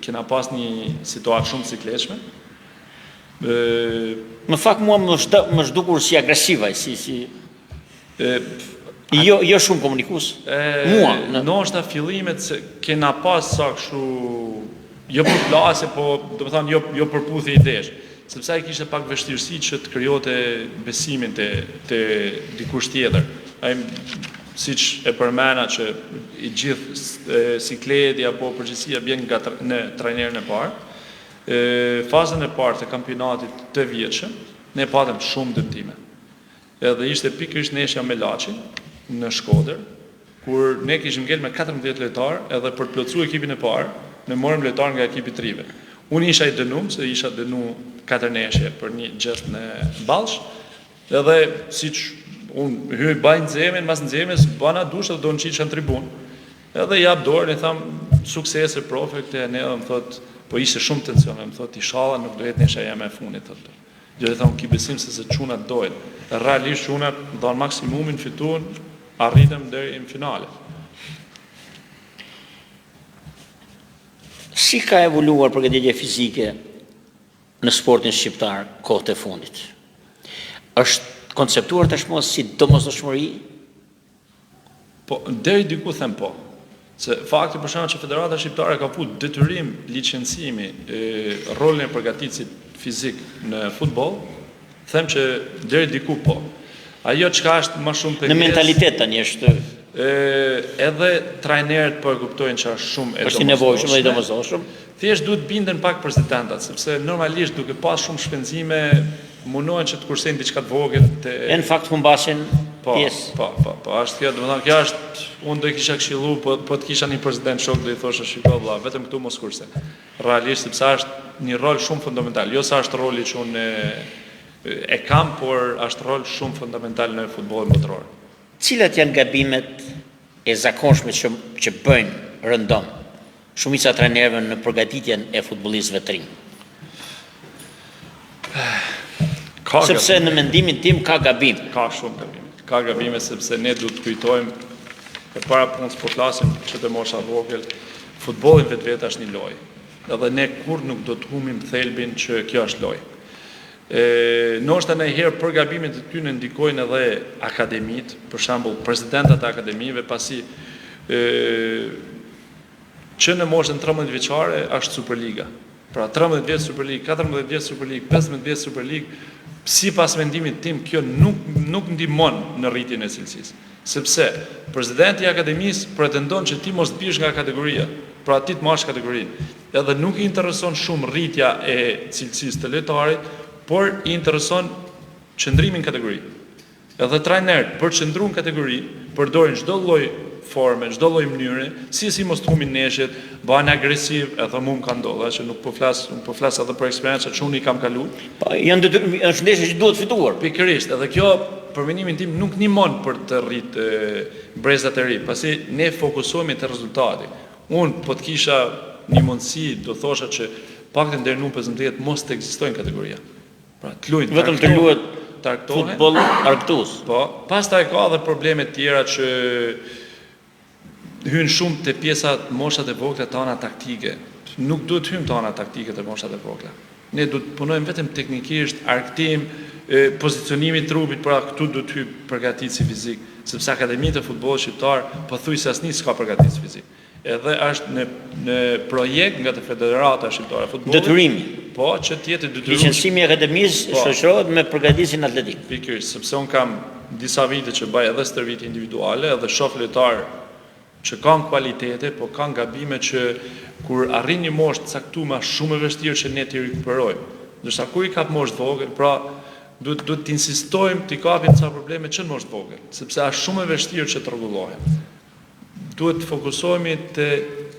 kena pas një situatë shumë cikletshme. Në fakt mua më zhdukur si agresiva, si jo shumë komunikues. Mua, ndoshta fillimet se kena pas sa kështu jo për plasje, po do të thënë jo për puthje idesh, sepse ai kishte pak vështirësi që të krijote besimin te dikush tjetër. Ai siç e përmena që i gjithë sikleti apo përgjithësia bjen nga në trajnerin e parë. Fazën e parë të kampionatit të vjetshëm, ne patëm shumë dëmtime. Edhe ishte pikërisht neshja me Laçin në Shkodër, kur ne kishim ngel me 14 lojtarë, edhe për të plotësuar ekipin e parë, ne morëm lojtarë nga ekipi i rive. Unë isha i dënuar, se isha dënuar 4 neshje për një gjest në Ballsh, edhe siç unë hyj bajnë nxemen, mas nxemës bana dush edhe do në qiqa në tribun. Edhe jap dorën, i tham suksese profe këtë, ne edhe më thot, po ishte shumë tension, më thot, inshallah nuk do jetë nesha jam e fundit thotë. Jo e tham ki besim se çunat dojen. Realisht çunat ndon maksimumin, fituan, arritëm deri në finale. Si ka evoluar përgatitja fizike në sportin shqiptar kohët e fundit? Është konceptuar tashmë si domosdoshmëri? Po, deri diku them po. Se fakti për shkak që Federata Shqiptare ka fut detyrim licencimi rolin e përgatitësit fizik në futboll, them që deri diku po. Ajo çka është më shumë në mentalitet tani është edhe trajnerët po e kuptojnë që është shumë është i nevojshëm dhe i domosdoshëm. Thjesht duhet binden pak presidentat, sepse normalisht duke pas shumë shpenzime Munohen që të kursejnë diçka të vogël te E në fakt humbasin po, pjesë. është kjo, domethënë kjo është unë do i kisha këshillu, po të kisha një president shok do i thosha shiko vëlla, vetëm këtu mos kurse. Realisht sepse është një rol shumë fundamental, jo sa është roli që unë e kam, por është rol shumë fundamental në futbollin botror. Cilat janë gabimet e zakonshme që bëjnë rëndom shumica e trajnerëve në përgatitjen e futbollistëve të rinj? Sepse në mendimin tim ka gabim. Ka shumë gabime. Ka gabime sepse ne duhet të kujtojmë e para punës po flasim që të mosha vogël, futbolli vetvete është një lojë. Edhe ne kur nuk do të humim thelbin që kjo është lojë. Ndoshta ndonjëherë për gabimet e tyre ndikojnë edhe akademitë, për shembull presidentët e akademive, pasi që në moshën 13 vjeçare është Superliga. Pra 13 vjet Superligë, 14 vjet Superligë, 15 vjet Superligë, sipas mendimit tim kjo nuk ndihmon në rritjen e cilësisë. Sepse presidenti i akademisë pretendon që ti mos të bish nga kategoria, pra ti të marrësh kategorinë. Edhe nuk i intereson shumë rritja e cilësisë të lojtarit, por i intereson qëndrimi në kategori. Edhe trajnerët për qëndru në kategori, përdorin çdo lloj forme, çdo lloj mënyre, si mos të humbin neshjet, bëhen agresiv, edhe mua më ka ndodhur, që nuk po flas edhe për eksperiencë që unë i kam kaluar. Po janë është ndeshje që duhet fituar. Pikërisht, edhe kjo për mendimin tim nuk ndihmon për të rritë brezat e ri, pasi ne fokusohemi te rezultati. Unë po të kisha një mundësi, do thosha që paktën deri në 15 mos të ekzistojnë kategoria. Pra të luajnë vetëm të luhet futboll argëtues. Po, pastaj ka edhe probleme tjera që hyn shumë te pjesat moshat e vogla të ana taktike. Nuk duhet hym të ana taktike të moshat e vogla. Ne duhet të punojmë vetëm teknikisht, argëtim, pozicionimi i trupit, pra këtu duhet të hyj përgatitje fizik, sepse akademitë e futbollit shqiptar pothuajse asnjë s'ka përgatitje fizik. Edhe është në projekt nga të Federata Shqiptare e Futbollit. Detyrimi. Po, që të jetë detyruar. Licencimi i akademisë shoqërohet me përgatitjen atletike. Pikërisht, sepse un kam disa vite që bëj edhe stërvitje individuale, edhe shoh lojtar që kanë kualitete, po kanë gabime që kur arrin një moshë të caktuar shumë e vështirë që ne t'i rikuperojmë. Ndërsa kur i kap moshë të vogël, pra duhet të insistojmë t'i kapim ca probleme që në moshë të vogël, sepse është shumë e vështirë që të rregullohen. Duhet të fokusohemi te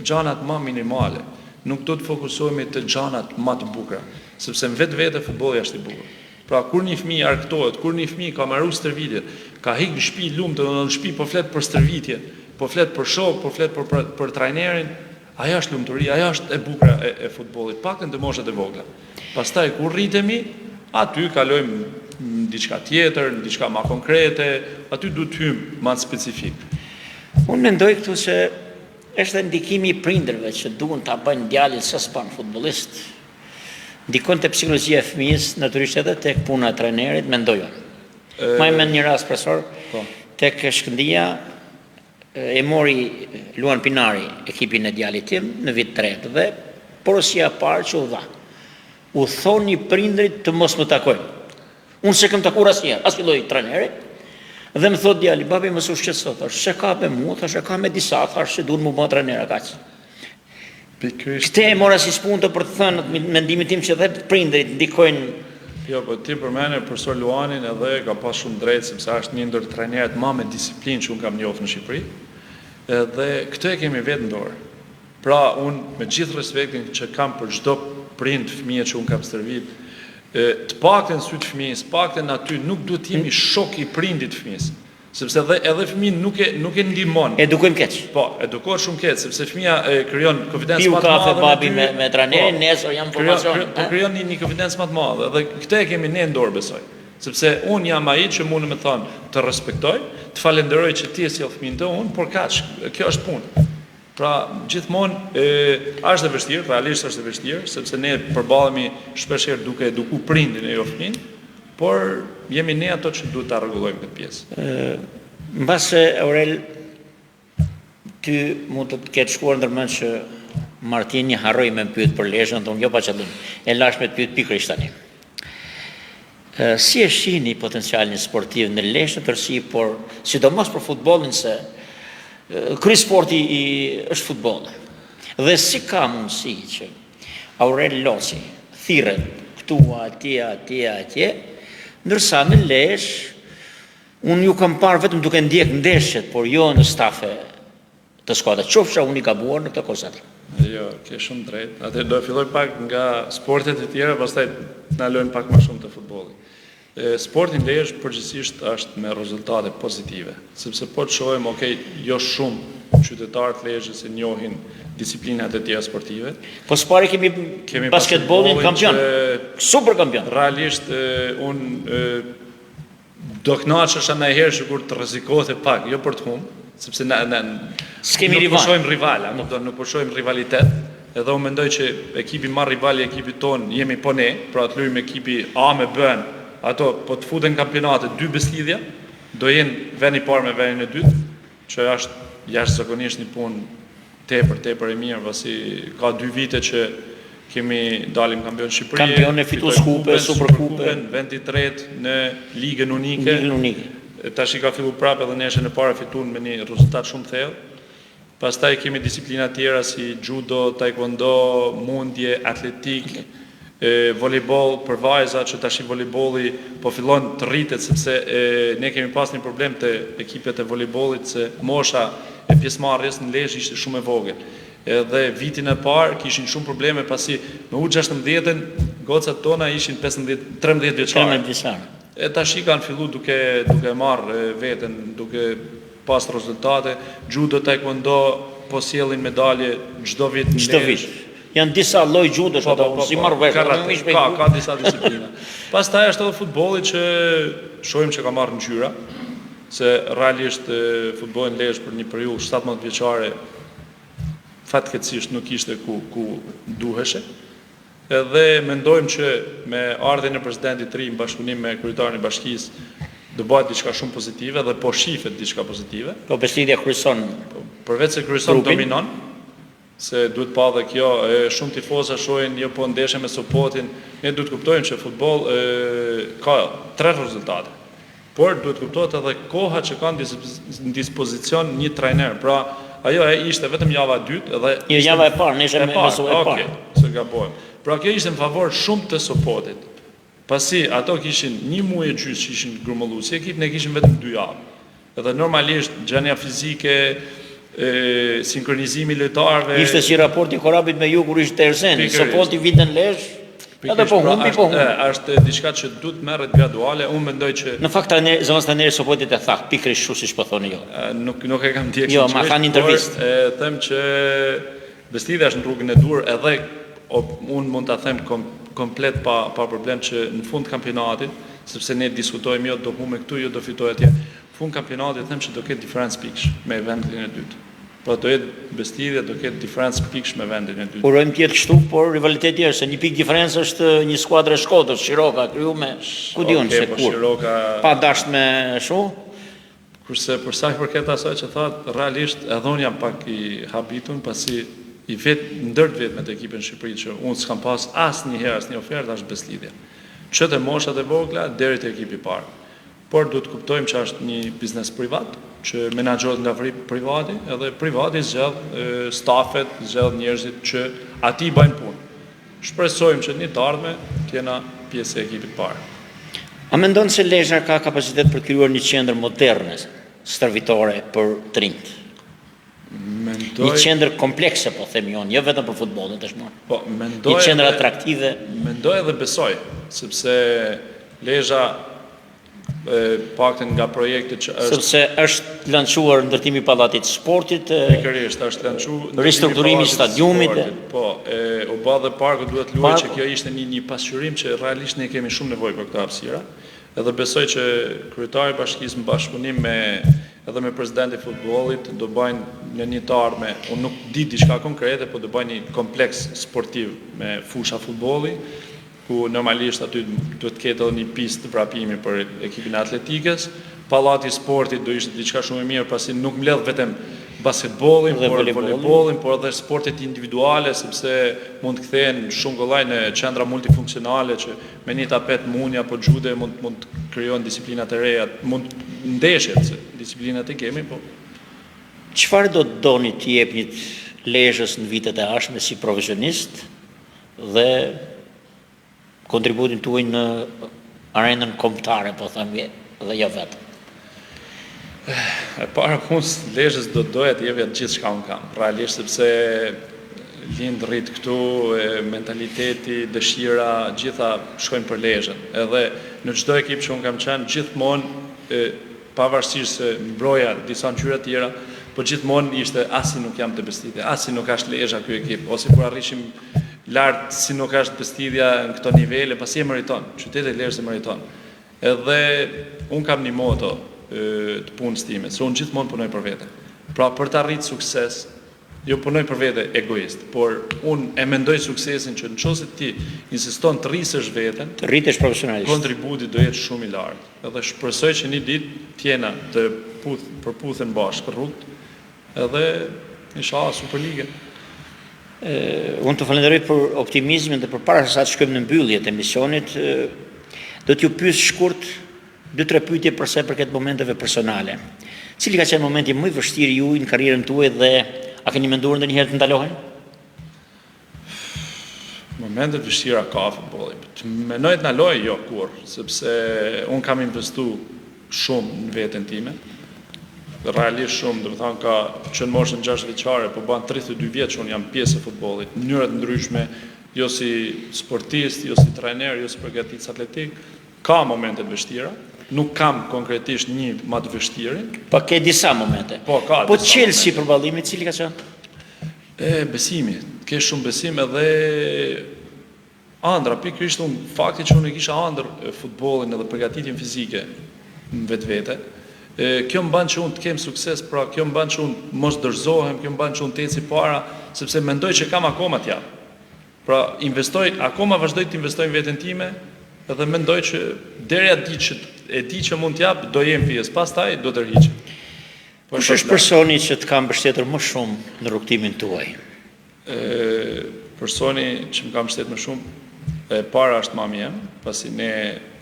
gjanat më minimale, nuk duhet të fokusohemi te gjanat më të bukura, sepse në vetvete futbolli është i bukur. Pra kur një fëmijë argëtohet, kur një fëmijë ka marrë stërvitje, ka hik në shtëpi lumtur, në shtëpi po flet për stërvitje, po flet për shok, po flet për trajnerin, ajo është lumturi, ajo është e bukur e futbollit, paktën të moshat e vogla. Pastaj kur rritemi, aty kalojmë në diçka tjetër, në diçka më konkrete, aty duhet të hym më specifik. Unë mendoj këtu se është ndikimi i prindërve që duan ta bëjnë djalin se s'pan futbollist. Ndikon te psikologjia e fëmijës, natyrisht edhe tek puna e trajnerit, mendoj unë. Më mend një rast profesor, tek Shkëndija e mori Luan Pinari ekipin e djalit tim në vit 3 dhe porosia e parë që u dha. U thoni prindrit të mos më takojnë. Unë se kam takuar asnjëherë, as filloi trajneri. Dhe më thot djali, babi mos u shqetëso, thash, se ka me mua, thash, ka me disa, thash, se duhet më bë trajnera kaq. Këtë e mora si spunto për të thënë mendimin tim që dhe prindrit ndikojnë. Jo, po ti përmend profesor Luanin edhe ka pas shumë drejt sepse është një ndër trajnerët më me disiplinë që un kam njohur në Shqipëri. Edhe këtë e kemi vetë në dorë. Pra unë me gjithë respektin që kam për çdo prind fëmijë që un kam stërvit, të paktën syt fëmijës, paktën aty nuk duhet të jemi shok i prindit fëmijës, sepse edhe fëmijë nuk e ndihmon. Edukojmë keq. Po, edukohet shumë keq, sepse fëmia krijon konfidencë më të madhe. Piu kafe babi me trajnerin, nesër jam formacion. Po krijon një konfidencë më të madhe dhe këtë e kemi ne në dorë besoj. Sepse un jam ai që mund të më thon të respektoj, të falenderoj që ti e sjell fëmijën të un, por kaq, kjo është punë. Pra, gjithmonë është e vështirë, realisht është e vështirë, sepse ne përballemi shpeshherë duke edukuar prindin e jo fëmin, por jemi ne ato që duhet ta rregullojmë këtë pjesë. Mbase Aurel, ty mund të ketë shkuar ndërmend që Martini harroi me pyet për Lezhën, thonë jo pa qëllim. E lash me të pyet pikërisht tani. Si e shihni potencialin sportiv në Lezhë tërësi, por sidomos për futbollin se kryesporti është futbolli. Dhe si ka mundësi që Aurel Loci thirret këtu atje Ndërsa në Lezhë, unë ju kam parë vetëm duke ndjek ndeshjet, por jo në stafe të skuadrës. Qofsha unë i gabuar në këtë Konstantin. Jo, ke shumë drejt. Atë do filloj pak nga sportet e tjera, pastaj na lojmë pak më shumë të futbollit. Sporti në Lezhë përgjithsisht është me rezultate pozitive, sepse po të shohim, jo shumë qytetarët Lezhës e njohin disiplinat e tjera sportive. Po s'pare kemi basketbolin kampion, super kampion. Realisht, unë do kënaqesha ndonjëherë sikur të rrezikohet pak, jo për të humbë, sepse s'kemi nuk rival. po shohim rival, nuk po shohim rivalitet. Edhe unë mendoj që ekipi marr rivali ekipit ton, jemi po ne, pra të luajmë ekipi A me B-n, ato po të futen kampionate 2 beslidhja, do jenë veni i parë me venin e dytë, që është jashtëzakonisht një punë tepër e mirë, pasi ka 2 vite që kemi dalim kampion Shqipëri, Kampion e fitus kupe, superkupe, vend i tretë në ligën unike. Tash i ka fillu prapë edhe neshën e parë fituan me një rezultat shumë thellë. Pastaj kemi disiplina tjera si judo, taekwondo, mundje, atletik, volejboll për vajza, që tash i volejbolli po fillon të rritet, sepse ne kemi pas një problem të ekipet e volejbollit, se mosha e pjesëmarrjes në Lezhë ishte shumë e vogël. Edhe vitin e parë kishin shumë probleme, pasi me U16-ën gocat tona ishin 13 vjeçare. E tash i kanë fillu duke marrë veten, duke pas rezultate. Judo, taekwondo po sjellin medalje çdo vit në Lezhë. Janë disa lloj judosh ato, si marr vesh. Ka disa disiplina. Pastaj është edhe futbolli që shohim që ka marrë ngjyra, se realisht futbolli në Lezhë për një periudhë 17 vjeçare fatkeqësisht nuk ishte ku duheshe. Edhe mendojmë që me ardhen e presidentit të ri në bashkëpunim me kryetarin e bashkisë do bëhet diçka shumë pozitive dhe po shifet diçka pozitive. Po beslidhja kryeson. Përveç se kryeson dominon, se duhet pa dhe kjo, shumë tifoza shohin jo po ndeshje me Sopotin, ne duhet kuptojmë që futboll ka 3 rezultate. Por duhet kuptohet edhe koha që kanë në dispozicion një trajner. Pra, ajo ishte vetëm java e dytë edhe java e parë, ishte me e parë. Se gabojmë. Pra kjo ishte në favor shumë të Sopotit. Pasi ato kishin 1 muaj e gjysmë që ishin grumulluar, si ekip ne kishim vetëm 2 javë. Edhe normalisht gjendja fizike, sinkronizimi lojtarëve. Ishte si raporti Korabit me ju kur ishte Terzen, Sopoti vinte në Lezhë. Edhe po humbi. Është diçka që duhet merret graduale. Unë mendoj që në fakt trajneri Sopotit e tha pikërisht kështu siç po thoni ju. Nuk e kam ndjekur. Jo, ma kanë intervistë. Them që beslidhja është në rrugën e dur, edhe unë mund ta them komplet pa problem që në fund kampionatit, sepse ne diskutojmë jo do humbë këtu, jo do fitoj atje. Fund kampionatit them që do ketë diferencë pikësh me vendin e dytë. Pra do jetë beslidhja, do ketë diferencë pikësh me vendin e dytë. Urojmë të jetë kështu, por rivaliteti është se 1 pikë diferencë është një skuadër e Shkodrës, Shiroka, kriju me ku diun se kur. Pa dashur me shu. Kurse për sa i përket asaj që thatë, realisht edhe unë jam pak i habitun, pasi i ndërt vet me të ekipin Shqipëri që unë s'kam pas asnjëherë ofertë është beslidhja. Që të moshat e vogla deri te ekipi i parë. Por duhet kuptojmë që është një biznes privat, që menaxhohet nga privati, edhe privati zgjedh stafet, zgjedh njerëzit që aty bëjnë punë. Shpresojmë që një të ardhme të jena pjesë e ekipit parë. A mendon se Lezhë ka kapacitet për krijuar një qendër moderne, stërvitore për të rinjt? Një qendër komplekse, po themi unë, jo vetëm për futbollin tashmë. Po, një qendër atraktive. Mendoj dhe besoj, sepse Lezhë paktën nga projekte që është sepse është lançuar ndërtimi i pallatit të sportit, pikërisht është lançuar ristrukturimi i stadiumit. Po, u bë dhe parku duhet luajë që kjo ishte një pasqyrim që realisht ne kemi shumë nevojë për këtë hapësira. Edhe besoj që kryetari i bashkisë në bashkëpunim edhe me presidentin e futbollit do bëjnë në një të ardhme, unë nuk di diçka konkrete, po do bëjnë një kompleks sportiv me fusha futbolli, ku normalisht aty duhet ketë edhe një pistë vrapimi për ekipin e atletikës. Pallati i sportit do ishte diçka shumë e mirë, pasi nuk mbledh vetëm basketbollin, por volejbollin, por edhe sportet individuale, sepse mund të kthehen shumë kollaj në qendra multifunksionale që me një tapet muni apo judo mund të krijojnë disiplinat e reja, mund ndeshjet, se disiplinat e kemi, po. Çfarë do të doni të jepnit Lezhës në vitet e ardhshme si profesionist dhe kontributin tuaj në arenën kombëtare, po thëmë, dhe jo vetë? E para punës Lezhës do doja të jepja gjithë shka unë kam, realisht sepse lind rrit këtu, mentaliteti, dëshira, gjitha shkojnë për Lezhën. Edhe në çdo ekip që unë kam qenë, gjithmonë, pavarësisht se mbroja disa ngjyra tjera, po gjithmonë ishte asi nuk jam të Bestidja, asi nuk është Lezhë ky ekip, ose kur arrishim lart si nuk është Bestidja në këto nivele, pasi e meriton, qyteti i Lezhës e meriton. Edhe unë kam një moto të punës time, se unë gjithmonë punoj për vete. Pra për të arritë sukses, jo punoj për vete egoist, por unë e mendoj suksesin që në qëse ti insiston të rrisësh veten, Të rritesh profesionalisht. kontributi do jetë shumë i lartë. Edhe shpresoj që një ditë tjena të përputhen bashkë rrugë, edhe inshallah Superligën. Unë të falenderoj për optimizmin dhe përpara se sa të shkojmë në mbyllje të emisionit, do t'ju pyes shkurt 2-3 pyetje përse për këtë momenteve personale. Cili ka qenë momenti më i vështirë juaj në karrierën tuaj dhe a keni menduar ndonjëherë të ndalohen? Momentet vështira ka futbolli. Të mendoj të ndaloj jo kur, sepse unë kam investu shumë në veten time. Realisht shumë, do të thonë ka që në moshën 6 vjeçare, po ban 32 vjet që unë jam pjesë e futbollit, në mënyra të ndryshme, jo si sportist, jo si trajner, jo si përgatitës atletik, ka momentet vështira. Nuk kam konkretisht një më të vështirin. Po ke disa momente. Po, ka Po disa Chelsea momente. për ballimit, cili ka qenë? Besimi, ke shumë besim edhe ëndra, pikërisht unë, fakti që unë e kisha ëndër futbollin edhe përgatitjen fizike në vetvete, kjo më bën që unë të kem sukses, pra kjo më bën që unë mos dorëzohem, kjo më bën që unë të eci para, sepse mendoj që kam akoma t'ja. Pra akoma vazhdoj të investoj në veten time, edhe mendoj që deri aty që e di që mund t'jap, do jem pjesë, pastaj do tërhiqem. Kush është personi që të ka mbështetur më shumë në rrugtimin tuaj? Personi që më ka mbështetur më shumë, e para është mami jem, pasi ne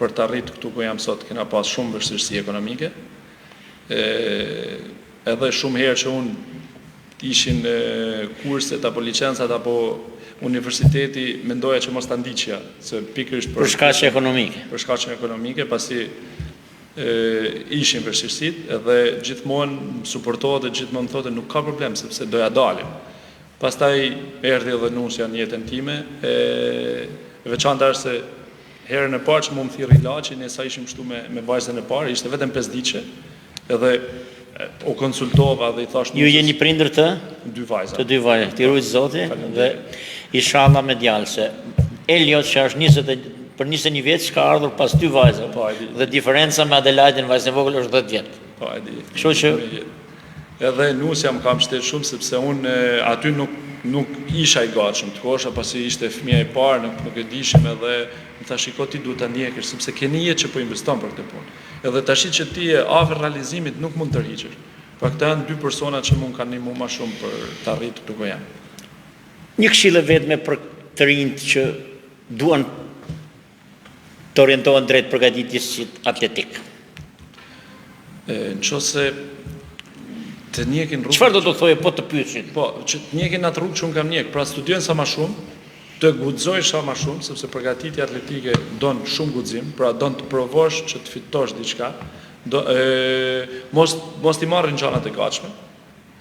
për të arritur këtu ku jam sot kena pas shumë vështirësi ekonomike. Edhe shumë herë që unë ishin kurset apo licencat apo universiteti mendoja që mos ta ndiqja, se pikërisht Për shkaqe ekonomike. Për shkaqe ekonomike, pasi ishin vështirësitë edhe gjithmonë më suportohet dhe gjithmonë thotë nuk ka problem sepse doja dalim. Pastaj erdhi edhe nusja në jetën time, veçantar se herën e parë që më thirrë ilaçi, ne sa ishim këtu me vajzën e parë, ishte vetëm 5 ditë, edhe u konsultova dhe i thash Ju jeni prindër të? 2 vajza. Të 2 vajza. Ti rujt Zoti dhe inshallah me djalë se Eliot që është për 21 vjeç ka ardhur pas 2 vajza. Po, e di. Dhe diferenca me Adelaidin vajzën e vogël është 10 vjet. Po, e di. Kështu që edhe nusja më ka mbështetur shumë sepse unë aty nuk isha i gatshëm të kosha, pasi ishte fëmia e parë, nuk e dishim edhe më tha shiko ti duhet ta ndjekësh sepse ke një jetë që po investon për këtë punë. Edhe tash që ti je afër realizimit nuk mund të tërhiqesh. Pra këta janë 2 persona që mund kanë ndihmuar më shumë për të arritur këtu ku jam. një këshill e vetme për të rinjt që duan të orientohen drejt përgatitjes atletik. Nëse të njekin rrugë. Çfarë do të thoje po të pyesin? Po, që të njekin atë rrugë që unë kam njek, pra studiojnë sa më shumë, të guxojnë sa më shumë, sepse përgatitja atletike don shumë guxim, pra don të provosh që të fitosh diçka, mos t'i marrin gjanat e gatshme,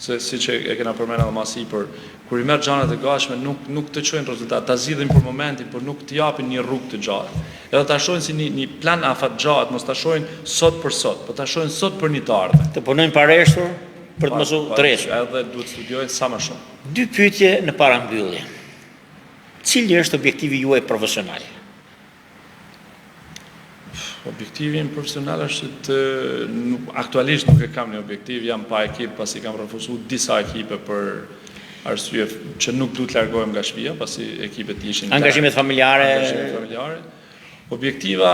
se siç e kena përmendur edhe më sipër, kur i merr gjanat e gatshme nuk të çojnë rezultat, ta zgjidhin për momentin, por nuk t'i japin një rrugë të gjatë. Edhe ta shohin si një plan afatgjatë, mos ta shohin sot për sot, por ta shohin sot për një të ardhmen. Të punojnë pareshtur për të mos u tërhequr. Edhe duhet studiojnë sa më shumë. 2 pyetje në parambyllje. Cili është objektivi juaj profesional? Objektivi im profesional është aktualisht nuk e kam një objektiv, jam pa ekip pasi kam refuzuar disa ekipe për arsye që nuk duhet të largohem nga shtëpia, pasi ekipet ishin Angazhimet familjare. Objektiva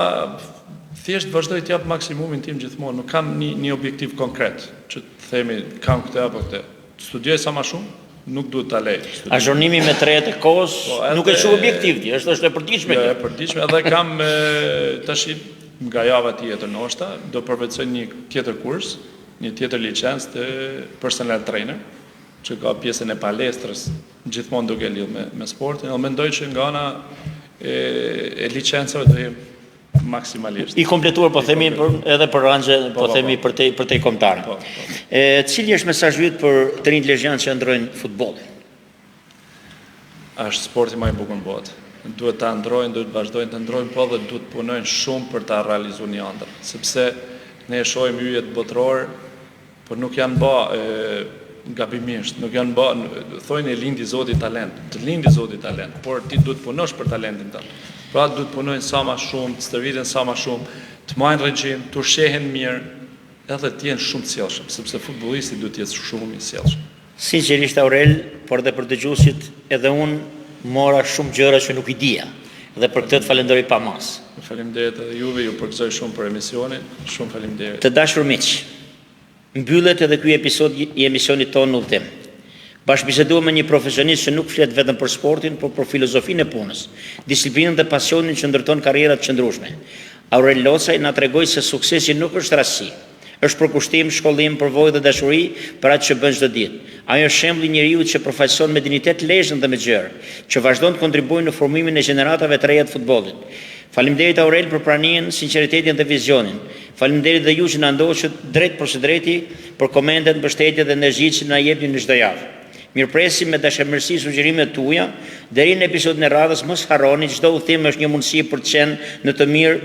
thjesht vazhdoj të jap maksimumin tim gjithmonë, nuk kam një objektiv konkret që të themi kam këtë apo këtë. Studioj sa më shumë, nuk duhet ta lej. Azhurnimi me tretë e kohës nuk e shoh objektiv ti, është e përditshme. Jo, e përditshme, edhe kam tash nga java tjetër ndoshta do përvetsoj një tjetër kurs, një tjetër licencë të personal trainer, që ka pjesën e palestrës, gjithmonë duke lidhur me sportin. Dhe mendoj që nga ana e licencave do jem maksimalisht. I kompletuar po themi edhe për rangje, po themi për te kombëtare. Cili është mesazhi yt për të rinjt lezhjanë që ndrojnë futbollin? Është sporti më i bukur në botë. Duhet ta ndrojnë, duhet vazhdojnë të ndrojnë, po dhe duhet punojnë shumë për ta realizuar një ëndër. Sepse ne shohim yjet botëror, por nuk janë bë gabimisht, nuk janë bë, thonë lindi Zoti talent, të lindi Zoti talent, por ti duhet punosh për talentin tënd. Pra duhet punojnë sa më shumë, të stërviten sa më shumë, të marrin regjim, të ushqehen mirë, edhe të jenë shumë të sjellshëm, sepse futbollisti duhet të jetë shumë i sjellshëm. Sinqerisht Aurel, por dhe për dëgjuesit, edhe unë mora shumë gjëra që nuk i dija, dhe për këtë të falenderoj pa mas. Faleminderit edhe juve, ju përgëzoj shumë për emisionin, shumë faleminderit. Të dashur miq, mbyllet edhe ky episod i emisionit tonë në udhtim. Bashkëbiseduam me një profesionist që nuk flet vetëm për sportin, por për filozofinë e punës, disiplinën dhe pasionin që ndërton karrierat të qëndrueshme. Aurel Locaj na tregoi se suksesi nuk është rastësi, është përkushtim, shkollim, përvojë dhe dashuri për atë që bën çdo ditë. Ajo është shembulli i njeriu që përfaqëson me dinitet lezhën dhe me gjerë, që vazhdon të kontribuojë në formimin e gjeneratave të reja të futbollit. Faleminderit Aurel për praninë, sinqeritetin dhe vizionin. Faleminderit dhe ju që na ndoqët drejt për së drejti për komentet, mbështetjet dhe energjitë që na jepni në çdo javë. Mirpresim me dashamirësi sugjerimet tuaja. Deri në episodin e radhës mos harroni, çdo udhtim është një mundësi për të qenë në të mirë,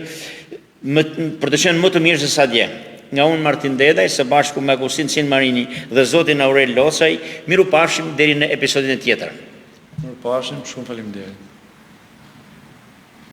për të qenë më të mirë se sa dje. Nga unë Martin Dedaj, së bashku me Agustin Sin Marini dhe zotin Aurel Locaj, miru pafshim deri në episodin e tjetër. Miru pafshim, shumë faleminderit.